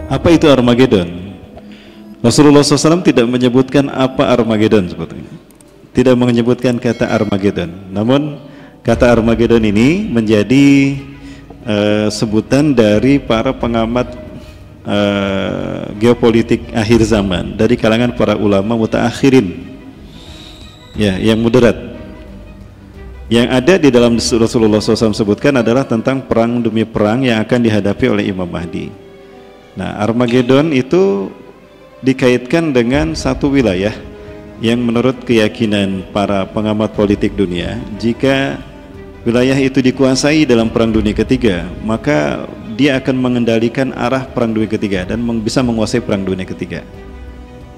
Apa itu Armageddon? Rasulullah SAW tidak menyebutkan apa Armageddon sebetulnya. Tidak menyebutkan kata Armageddon. Namun kata Armageddon ini menjadi sebutan dari para pengamat geopolitik akhir zaman dari kalangan para ulama mutaakhirin, ya, yang moderat. Yang ada di dalam Rasulullah SAW sebutkan adalah tentang perang demi perang yang akan dihadapi oleh Imam Mahdi. Nah, Armageddon itu dikaitkan dengan satu wilayah yang menurut keyakinan para pengamat politik dunia, jika wilayah itu dikuasai dalam perang dunia ketiga, maka dia akan mengendalikan arah perang dunia ketiga dan bisa menguasai perang dunia ketiga.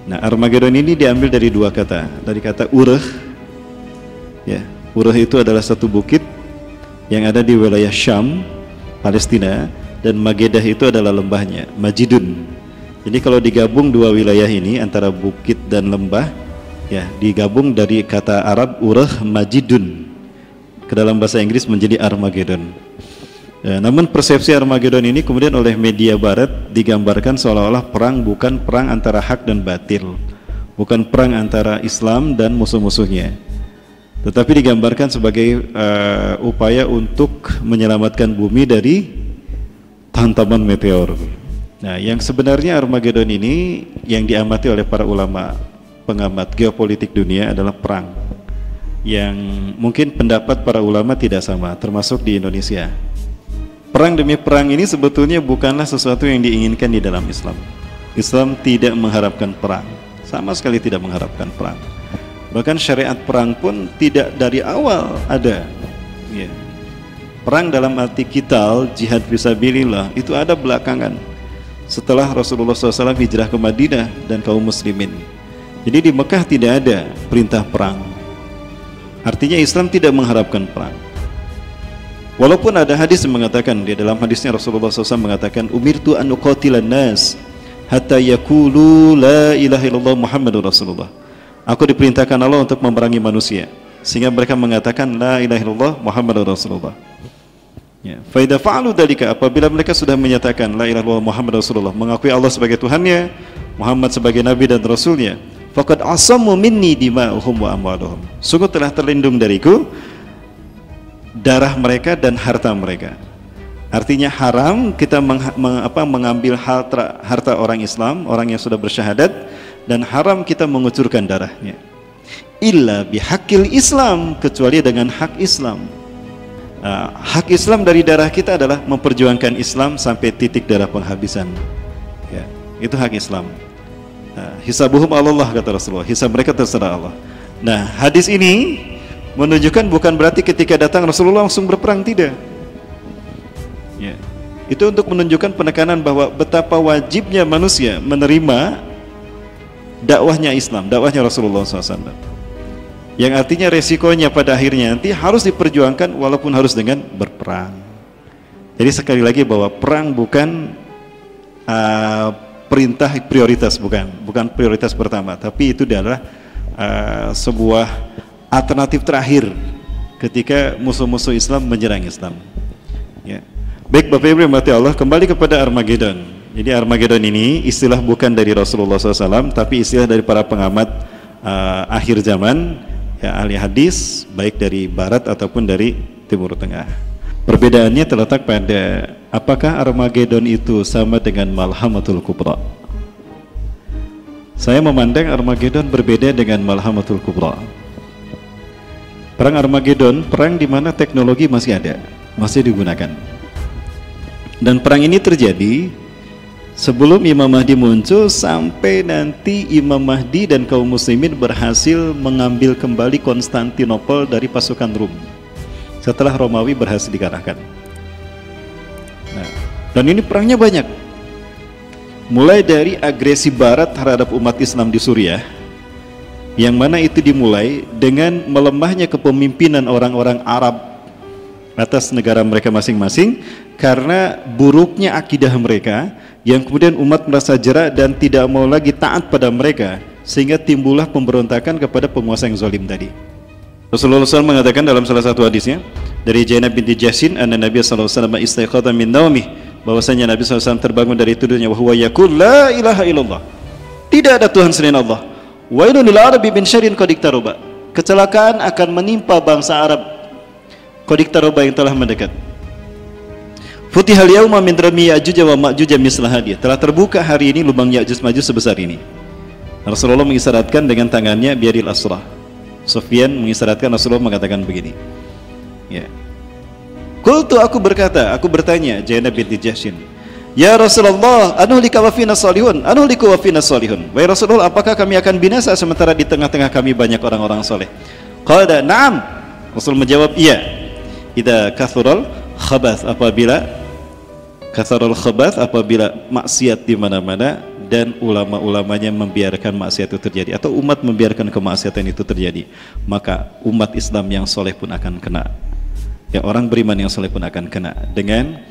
Nah, Armageddon ini diambil dari dua kata, dari kata Urah, ya. Urah itu adalah satu bukit yang ada di wilayah Syam, Palestina, dan Magedah itu adalah lembahnya, Majidun. Jadi kalau digabung dua wilayah ini antara bukit dan lembah, ya, digabung dari kata Arab Urah Majidun ke dalam bahasa Inggris menjadi Armageddon. Ya, namun persepsi Armageddon ini kemudian oleh media barat digambarkan seolah-olah perang bukan perang antara hak dan batil, bukan perang antara Islam dan musuh-musuhnya, tetapi digambarkan sebagai upaya untuk menyelamatkan bumi dari hantaman meteor. Nah, yang sebenarnya Armageddon ini yang diamati oleh para ulama pengamat geopolitik dunia adalah perang yang mungkin pendapat para ulama tidak sama, termasuk di Indonesia. Perang demi perang ini sebetulnya bukanlah sesuatu yang diinginkan di dalam Islam. Islam tidak mengharapkan perang, sama sekali tidak mengharapkan perang. Bahkan syariat perang pun tidak dari awal ada, ya. Perang dalam arti qital, jihad fisabilillah, itu ada belakangan setelah Rasulullah SAW hijrah ke Madinah dan kaum muslimin. Jadi di Mekah tidak ada perintah perang. Artinya Islam tidak mengharapkan perang. Walaupun ada hadis yang mengatakan, di dalam hadisnya Rasulullah SAW mengatakan, umirtu an uqatilan nas hatta yaqulu la ilaha illallah Muhammadur Rasulullah. Aku diperintahkan Allah untuk memerangi manusia sehingga mereka mengatakan la ilaha illallah Muhammadur Rasulullah. Ya, fa idza fa'alu dzalika, apabila mereka sudah menyatakan la ilaha illallah Muhammadur Rasulullah, mengakui Allah sebagai Tuhannya, Muhammad sebagai nabi dan rasulnya, faqad asammu minni dima'uhum wa amwaluhum. Sungguh telah terlindung dariku darah mereka dan harta mereka. Artinya haram kita mengambil harta orang Islam, orang yang sudah bersyahadat, dan haram kita mengucurkan darahnya. Illa bihaqil Islam, kecuali dengan hak Islam. Hak Islam dari darah kita adalah memperjuangkan Islam sampai titik darah penghabisan. Ya, itu hak Islam. Hisabuhum Allah, kata Rasulullah, hisab mereka terserah Allah. Nah, hadis ini menunjukkan bukan berarti ketika datang Rasulullah langsung berperang, tidak. Ya, itu untuk menunjukkan penekanan bahwa betapa wajibnya manusia menerima dakwahnya Islam, dakwahnya Rasulullah SAW, yang artinya resikonya pada akhirnya nanti harus diperjuangkan walaupun harus dengan berperang. Jadi sekali lagi bahwa perang bukan perintah prioritas, bukan prioritas pertama, tapi itu adalah sebuah alternatif terakhir ketika musuh-musuh Islam menyerang Islam. Ya. Baik Bapak Ibu yang dirahmati Allah, kembali kepada Armageddon. Jadi Armageddon ini istilah bukan dari Rasulullah SAW, tapi istilah dari para pengamat akhir zaman, ya, ahli hadis, baik dari Barat ataupun dari Timur Tengah. Perbedaannya terletak pada apakah Armageddon itu sama dengan Malhamatul Kubra. Saya memandang Armageddon berbeda dengan Malhamatul Kubra. Perang Armageddon, perang di mana teknologi masih ada, masih digunakan. Dan perang ini terjadi sebelum Imam Mahdi muncul, sampai nanti Imam Mahdi dan kaum muslimin berhasil mengambil kembali Konstantinopel dari pasukan Rum setelah Romawi berhasil dikalahkan. Nah, dan ini perangnya banyak, mulai dari agresi Barat terhadap umat Islam di Suriah, yang mana itu dimulai dengan melemahnya kepemimpinan orang-orang Arab atas negara mereka masing-masing karena buruknya akidah mereka, yang kemudian umat merasa jera dan tidak mau lagi taat pada mereka, sehingga timbullah pemberontakan kepada penguasa yang zalim tadi. Rasulullah SAW mengatakan dalam salah satu hadisnya dari Zainab binti Jahshin, anna Nabi SAW istayqadha min naumih bahwasanya Nabi SAW terbangun dari tidurnya, wa huwa yaqul la ilaha illallah, tidak ada Tuhan selain Allah, wa wailun lil arabi min syarrin qad iqtaraba, kecelakaan akan menimpa bangsa Arab qad iqtaraba yang telah mendekat. Futihal yauma min rami ya'juj wa ma'juj mislah hadiyah, telah terbuka hari ini lubang Ya'juj Ma'juj sebesar ini. Rasulullah mengisyaratkan dengan tangannya biadil asrah. Sufyan mengisyaratkan, Rasulullah mengatakan begini, ya, qultu, aku berkata, aku bertanya Zainab binti Jahsyin, ya Rasulullah, anuhlika wa fina salihun, anuhliku wa fina salihun, wahai Rasulullah, apakah kami akan binasa sementara di tengah-tengah kami banyak orang-orang soleh? Qala na'am, Rasul menjawab iya, idza kathural khabath, apabila kathural khabath, apabila maksiat di mana-mana dan ulama-ulamanya membiarkan maksiat itu terjadi, atau umat membiarkan kemaksiatan itu terjadi, maka umat Islam yang soleh pun akan kena. Ya, orang beriman yang soleh pun akan kena dengan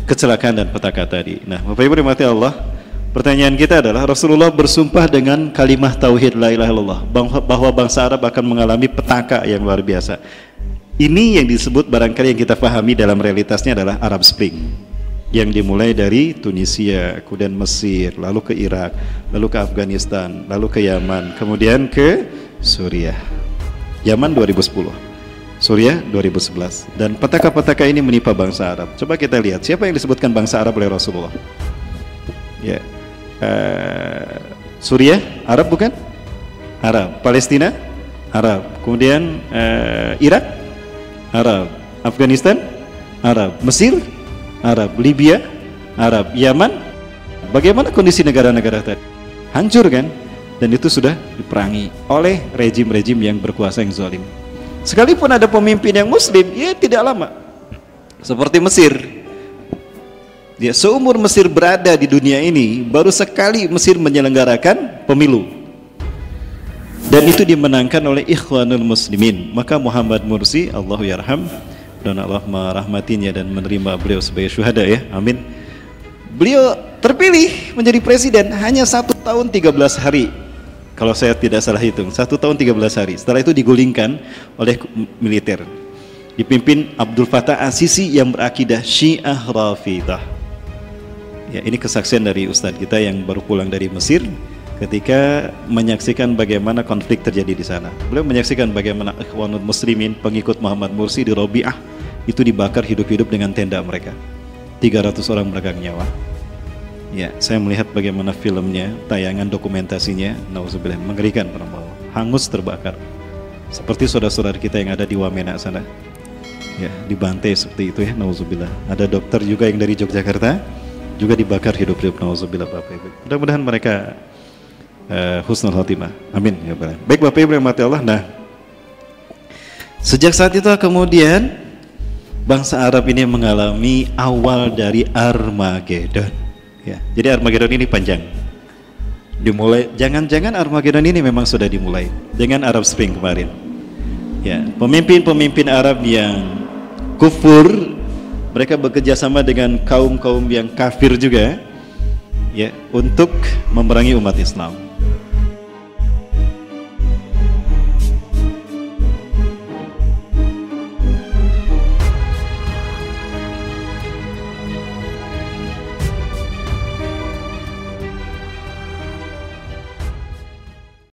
kecelakaan dan petaka tadi. Nah, Bapak Ibu dirahmati Allah, pertanyaan kita adalah, Rasulullah bersumpah dengan kalimah tauhid la ilaha illallah bahwa bangsa Arab akan mengalami petaka yang luar biasa. Ini yang disebut barangkali yang kita pahami dalam realitasnya adalah Arab Spring, yang dimulai dari Tunisia, kemudian Mesir, lalu ke Irak, lalu ke Afghanistan, lalu ke Yaman, kemudian ke Suriah. Yaman 2010, Suriah 2011, dan petaka-petaka ini menimpa bangsa Arab. Coba kita lihat siapa yang disebutkan bangsa Arab oleh Rasulullah. Ya, Suriah Arab bukan? Arab. Palestina Arab. Kemudian Irak Arab. Afghanistan Arab. Mesir Arab. Libya Arab. Yaman. Bagaimana kondisi negara-negara tadi? Hancur kan? Dan itu sudah diperangi oleh rejim-rejim yang berkuasa yang zalim. Sekalipun ada pemimpin yang muslim, ya tidak lama. Seperti Mesir. Ya, seumur Mesir berada di dunia ini, baru sekali Mesir menyelenggarakan pemilu. Dan itu dimenangkan oleh Ikhwanul Muslimin. Maka Muhammad Mursi, Allahu yarham, dan Allah merahmatinya dan menerima beliau sebagai syuhada, ya, amin. Beliau terpilih menjadi presiden hanya 1 tahun 13 hari. Kalau saya tidak salah hitung, 1 tahun 13 hari. Setelah itu digulingkan oleh militer, dipimpin Abdul Fattah As-Sisi yang berakidah Syiah Rafidah. Ya, ini kesaksian dari Ustadz kita yang baru pulang dari Mesir ketika menyaksikan bagaimana konflik terjadi di sana. Beliau menyaksikan bagaimana Ikhwanul Muslimin, pengikut Muhammad Mursi di Robiah, itu dibakar hidup-hidup dengan tenda mereka. 300 orang meregang nyawa. Ya, saya melihat bagaimana filmnya, tayangan dokumentasinya, nauzubillah, mengerikan para Allah. Hangus terbakar. Seperti saudara-saudara kita yang ada di Wamena sana. Ya, dibantai seperti itu, ya, nauzubillah. Ada dokter juga yang dari Yogyakarta juga dibakar hidup-hidup, nauzubillah Bapak Ibu. Mudah-mudahan mereka husnul khotimah. Amin ya Bapak. Baik Bapak Ibu yang mati Allah. Nah, sejak saat itu kemudian bangsa Arab ini mengalami awal dari Armageddon. Ya, jadi Armageddon ini panjang. Dimulai, jangan-jangan Armageddon ini memang sudah dimulai dengan Arab Spring kemarin. Ya, pemimpin-pemimpin Arab yang kufur, mereka bekerja sama dengan kaum-kaum yang kafir juga, ya, untuk memerangi umat Islam.